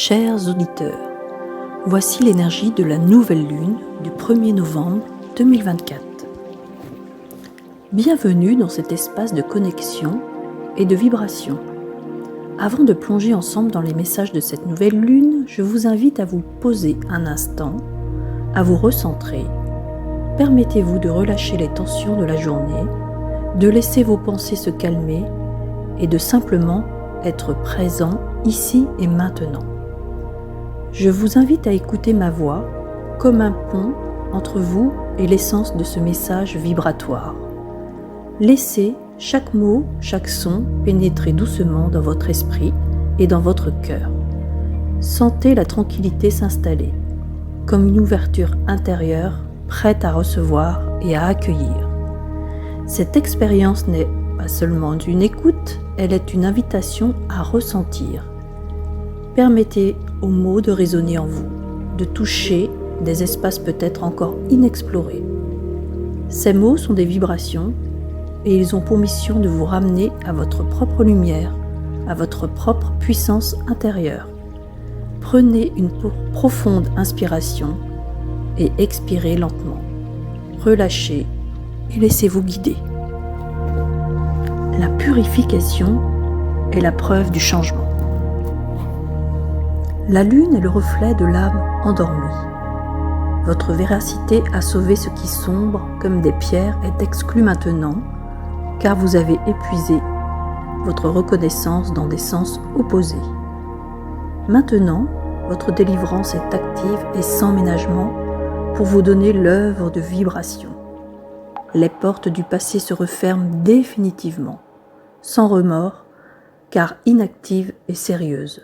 Chers auditeurs, voici l'énergie de la nouvelle lune du 1er novembre 2024. Bienvenue dans cet espace de connexion et de vibration. Avant de plonger ensemble dans les messages de cette nouvelle lune, je vous invite à vous poser un instant, à vous recentrer. Permettez-vous de relâcher les tensions de la journée, de laisser vos pensées se calmer et de simplement être présent ici et maintenant. Je vous invite à écouter ma voix comme un pont entre vous et l'essence de ce message vibratoire. Laissez chaque mot, chaque son pénétrer doucement dans votre esprit et dans votre cœur. Sentez la tranquillité s'installer, comme une ouverture intérieure prête à recevoir et à accueillir. Cette expérience n'est pas seulement une écoute, elle est une invitation à ressentir. Permettez aux mots de résonner en vous, de toucher des espaces peut-être encore inexplorés. Ces mots sont des vibrations et ils ont pour mission de vous ramener à votre propre lumière, à votre propre puissance intérieure. Prenez une profonde inspiration et expirez lentement. Relâchez et laissez-vous guider. La purification est la preuve du changement. La lune est le reflet de l'âme endormie. Votre véracité à sauver ce qui sombre comme des pierres est exclue maintenant, car vous avez épuisé votre reconnaissance dans des sens opposés. Maintenant, votre délivrance est active et sans ménagement pour vous donner l'œuvre de vibration. Les portes du passé se referment définitivement, sans remords, car inactive et sérieuse.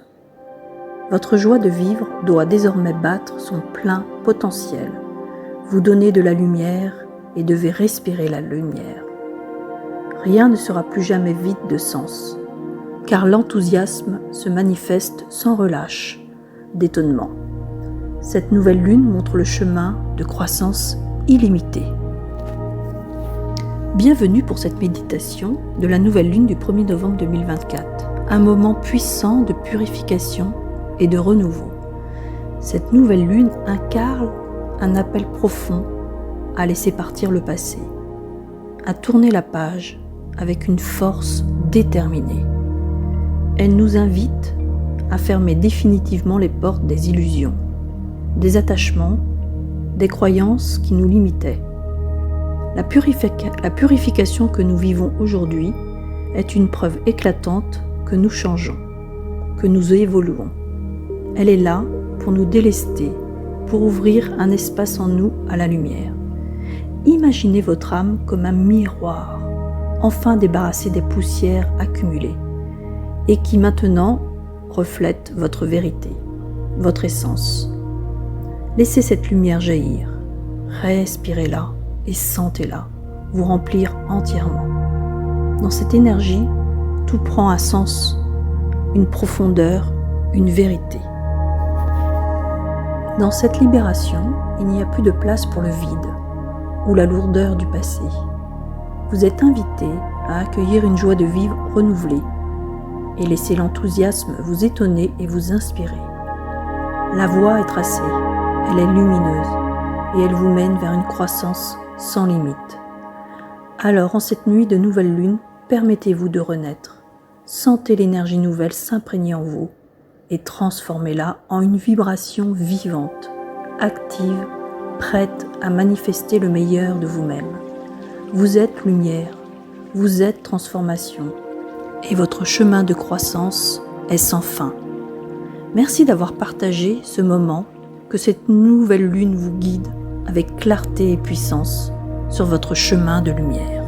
Votre joie de vivre doit désormais battre son plein potentiel. Vous donnez de la lumière et devez respirer la lumière. Rien ne sera plus jamais vide de sens, car l'enthousiasme se manifeste sans relâche, d'étonnement. Cette nouvelle lune montre le chemin de croissance illimitée. Bienvenue pour cette méditation de la nouvelle lune du 1er novembre 2024, un moment puissant de purification et de renouveau. Cette nouvelle lune incarne un appel profond à laisser partir le passé, à tourner la page avec une force déterminée. Elle nous invite à fermer définitivement les portes des illusions, des attachements, des croyances qui nous limitaient. La purification que nous vivons aujourd'hui est une preuve éclatante que nous changeons, que nous évoluons. Elle est là pour nous délester, pour ouvrir un espace en nous à la lumière. Imaginez votre âme comme un miroir, enfin débarrassé des poussières accumulées, et qui maintenant reflète votre vérité, votre essence. Laissez cette lumière jaillir, respirez-la et sentez-la vous remplir entièrement. Dans cette énergie, tout prend un sens, une profondeur, une vérité. Dans cette libération, il n'y a plus de place pour le vide ou la lourdeur du passé. Vous êtes invité à accueillir une joie de vivre renouvelée et laisser l'enthousiasme vous étonner et vous inspirer. La voie est tracée, elle est lumineuse et elle vous mène vers une croissance sans limite. Alors, en cette nuit de nouvelle lune, permettez-vous de renaître. Sentez l'énergie nouvelle s'imprégner en vous et transformez-la en une vibration vivante, active, prête à manifester le meilleur de vous-même. Vous êtes lumière, vous êtes transformation, et votre chemin de croissance est sans fin. Merci d'avoir partagé ce moment, que cette nouvelle lune vous guide avec clarté et puissance sur votre chemin de lumière.